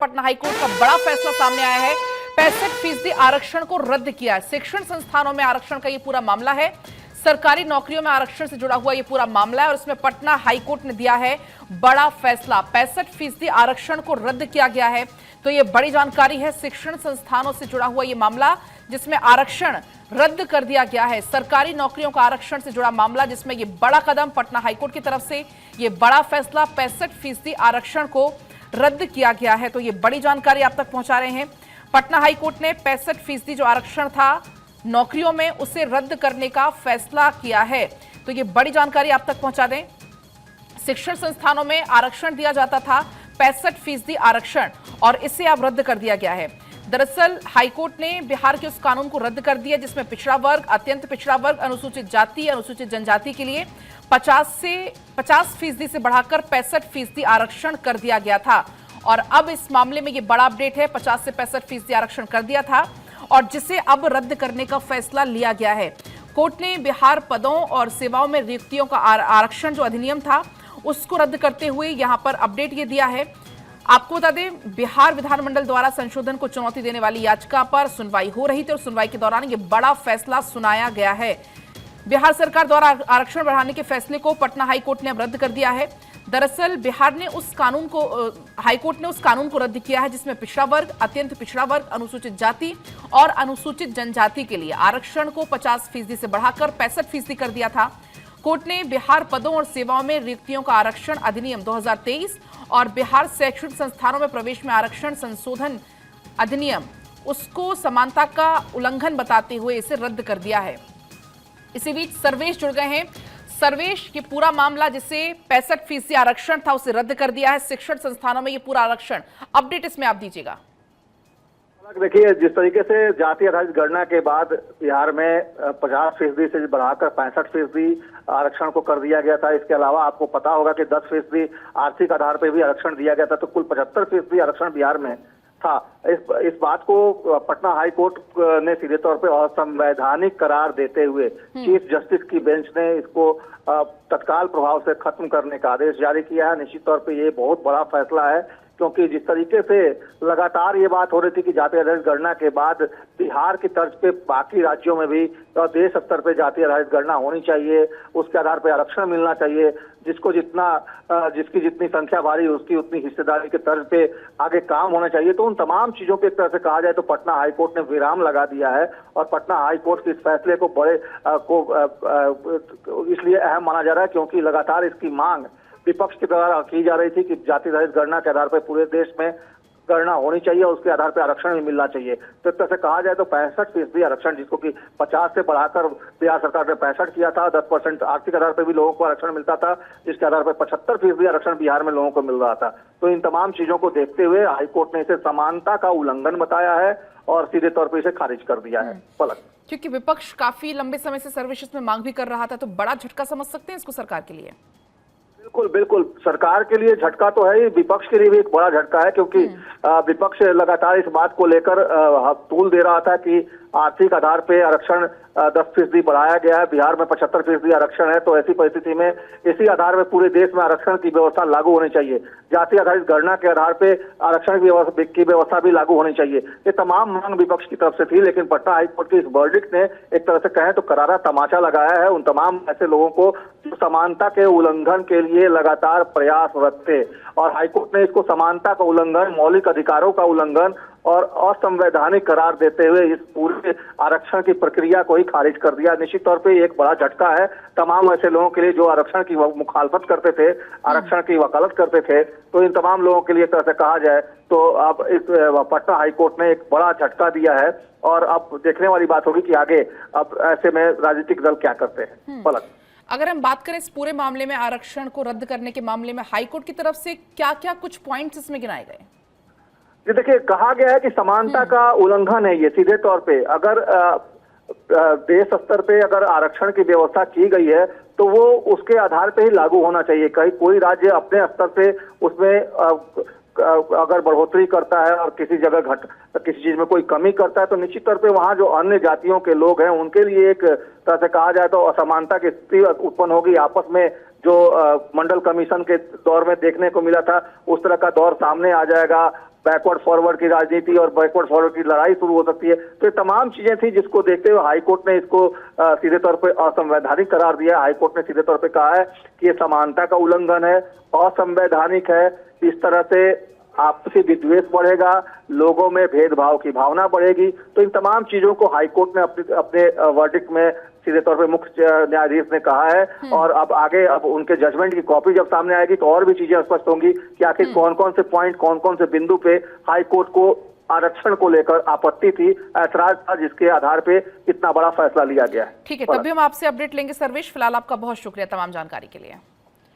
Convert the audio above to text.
Patna high court का बड़ा फैसला सामने आया है। 65% आरक्षण को रद्द किया है। शिक्षण संस्थानों में आरक्षण का ये पूरा मामला है। सरकारी नौकरियों में आरक्षण से जुड़ा हुआ ये पूरा मामला है और इसमें पटना हाईकोर्ट ने दिया है बड़ा फैसला। 65% आरक्षण को रद्द किया गया है। तो ये बड़ी जानकारी है। शिक्षण संस्थानों से जुड़ा हुआ ये मामला जिसमें आरक्षण रद्द कर दिया गया है। सरकारी नौकरियों का आरक्षण से जुड़ा मामला जिसमें ये बड़ा कदम पटना हाईकोर्ट की तरफ से ये बड़ा फैसला 65% आरक्षण को रद्द किया गया है। तो ये बड़ी जानकारी आप तक पहुंचा रहे हैं। पटना हाईकोर्ट ने 65% जो आरक्षण था नौकरियों में उसे रद्द करने का फैसला किया है। तो ये बड़ी जानकारी आप तक पहुंचा दें। शिक्षण संस्थानों में आरक्षण दिया जाता था 65% आरक्षण और इसे अब रद्द कर दिया गया है। दरअसल हाईकोर्ट ने बिहार के उस कानून को रद्द कर दिया जिसमें पिछड़ा वर्ग, अत्यंत पिछड़ा वर्ग, अनुसूचित जाति, अनुसूचित जनजाति के लिए 50% से बढ़ाकर 65% आरक्षण कर दिया गया था। और अब इस मामले में ये बड़ा अपडेट है। 50 से 65% आरक्षण कर दिया था और जिसे अब रद्द करने का फैसला लिया गया है। कोर्ट ने बिहार पदों और सेवाओं में रिक्तियों का आरक्षण जो अधिनियम था उसको रद्द करते हुए यहां पर अपडेट ये दिया है। आपको बता दें, बिहार विधानमंडल द्वारा संशोधन को चुनौती देने वाली याचिका पर सुनवाई हो रही थी और सुनवाई के दौरान ये बड़ा फैसला सुनाया गया है। बिहार सरकार द्वारा आरक्षण बढ़ाने के फैसले को पटना हाईकोर्ट ने अब रद्द कर दिया है। दरअसल बिहार ने उस कानून को हाईकोर्ट ने उस कानून को रद्द किया है जिसमें पिछड़ा वर्ग, अत्यंत पिछड़ा वर्ग, अनुसूचित जाति और अनुसूचित जनजाति के लिए आरक्षण को 50% से बढ़ाकर 65% कर दिया था। कोर्ट ने बिहार पदों और सेवाओं में रिक्तियों का आरक्षण अधिनियम 2023 और बिहार शैक्षणिक संस्थानों में प्रवेश में आरक्षण संशोधन अधिनियम उसको समानता का उल्लंघन बताते हुए इसे रद्द कर दिया है। इसी बीच सर्वेश जुड़ गए हैं। सर्वेश, ये पूरा मामला जिसे 65% आरक्षण था उसे रद्द कर दिया है। शिक्षण संस्थानों में ये पूरा आरक्षण अपडेट इसमें आप दीजिएगा। देखिए, जिस तरीके से जाति आधारित गणना के बाद बिहार में 50% से बढ़ाकर 65% आरक्षण को कर दिया गया था। इसके अलावा आपको पता होगा कि 10% आर्थिक आधार पर भी आरक्षण दिया गया था। तो कुल 75% आरक्षण बिहार में था। इस बात को पटना हाई कोर्ट ने सीधे तौर पे असंवैधानिक करार देते हुए चीफ जस्टिस की बेंच ने इसको तत्काल प्रभाव से खत्म करने का आदेश जारी किया है। निश्चित तौर पे ये बहुत बड़ा फैसला है क्योंकि जिस तरीके से लगातार ये बात हो रही थी कि जाति आधारित गणना के बाद बिहार की तर्ज पे बाकी राज्यों में भी देश स्तर पे जाति आधारित गणना होनी चाहिए, उसके आधार पे आरक्षण मिलना चाहिए, जिसकी जितनी संख्या भारी उसकी उतनी हिस्सेदारी के तर्ज पे आगे काम होना चाहिए। तो उन तमाम चीजों पे एक तरह से कहा जाए तो पटना हाईकोर्ट ने विराम लगा दिया है और पटना हाईकोर्ट के इस फैसले को इसलिए अहम माना जा रहा है क्योंकि लगातार इसकी मांग विपक्ष के द्वारा की जा रही थी कि जाति आधारित गणना के आधार पर पूरे देश में गणना होनी चाहिए और उसके आधार पर आरक्षण भी मिलना चाहिए। तो एक तरह से कहा जाए तो 65% आरक्षण, जिसको कि 50 से बढ़ाकर बिहार सरकार ने 65 किया था, 10% आर्थिक आधार पर भी लोगों को आरक्षण मिलता था, जिसके आधार पर 75% आरक्षण बिहार में लोगों को मिल रहा था। तो इन तमाम चीजों को देखते हुए हाईकोर्ट ने इसे समानता का उल्लंघन बताया है और सीधे तौर पर इसे खारिज कर दिया है। पलक, क्योंकि विपक्ष काफी लंबे समय से सर्विस में मांग भी कर रहा था, तो बड़ा झटका समझ सकते हैं इसको सरकार के लिए। बिल्कुल सरकार के लिए झटका तो है ही, विपक्ष के लिए भी एक बड़ा झटका है क्योंकि विपक्ष लगातार इस बात को लेकर तूल दे रहा था कि आर्थिक आधार पे आरक्षण 10% बढ़ाया गया है। बिहार में 75% आरक्षण है, तो ऐसी परिस्थिति में इसी आधार में पूरे देश में आरक्षण की व्यवस्था लागू होनी चाहिए। जाति आधारित गणना के आधार पे आरक्षण की व्यवस्था भी लागू होनी चाहिए। ये तमाम मांग विपक्ष की तरफ से थी, लेकिन पटना हाईकोर्ट के इस वर्डिक्ट ने एक तरह से कहें तो करारा तमाचा लगाया है उन तमाम ऐसे लोगों को जो समानता के उल्लंघन के लिए लगातार प्रयासरत थे। और हाईकोर्ट ने इसको समानता का उल्लंघन, मौलिक अधिकारों का उल्लंघन और असंवैधानिक करार देते हुए इस पूरे आरक्षण की प्रक्रिया को ही खारिज कर दिया। निश्चित तौर पे एक बड़ा झटका है तमाम ऐसे लोगों के लिए जो आरक्षण की मुखालफत करते थे, आरक्षण की वकालत करते थे। तो इन तमाम लोगों के लिए एक तरह से कहा जाए तो अब इस पटना हाईकोर्ट ने एक बड़ा झटका दिया है और अब देखने वाली बात होगी कि आगे अब ऐसे में राजनीतिक दल क्या करते हैं। पलक, अगर हम बात करें इस पूरे मामले में आरक्षण को रद्द करने के मामले में हाईकोर्ट की तरफ से क्या क्या कुछ पॉइंट्स इसमें गिनाए गए? ये देखिए, कहा गया है कि समानता का उल्लंघन है ये सीधे तौर पे। अगर देश स्तर पे अगर आरक्षण की व्यवस्था की गई है तो वो उसके आधार पे ही लागू होना चाहिए। कहीं कोई राज्य अपने स्तर पे उसमें अगर बढ़ोतरी करता है और किसी जगह किसी चीज में कोई कमी करता है तो निश्चित तौर पे वहां जो अन्य जातियों के लोग हैं उनके लिए एक तरह से कहा जाए तो असमानता की स्थिति उत्पन्न होगी। आपस में जो मंडल कमीशन के दौर में देखने को मिला था उस तरह का दौर सामने आ जाएगा बैकवर्ड फॉरवर्ड की राजनीति और बैकवर्ड फॉरवर्ड की लड़ाई शुरू हो सकती है। तो ये तमाम चीजें थी जिसको देखते हुए हाईकोर्ट ने इसको सीधे तौर पे असंवैधानिक करार दिया। हाईकोर्ट ने सीधे तौर पे कहा है कि ये समानता का उल्लंघन है, असंवैधानिक है। इस तरह से आपसी विद्वेष बढ़ेगा, लोगों में भेदभाव की भावना बढ़ेगी। तो इन तमाम चीजों को हाईकोर्ट ने अपने वर्डिक्ट में सीधे तौर पे मुख्य न्यायाधीश ने कहा है। और अब आगे अब उनके जजमेंट की कॉपी जब सामने आएगी तो और भी चीजें स्पष्ट होंगी कि आखिर कौन कौन से पॉइंट, कौन कौन से बिंदु पे हाईकोर्ट को आरक्षण को लेकर आपत्ति थी, ऐतराज था, जिसके आधार पे इतना बड़ा फैसला लिया गया है। ठीक है, तब भी हम आपसे अपडेट लेंगे सर्वेश। फिलहाल आपका बहुत शुक्रिया तमाम जानकारी के लिए।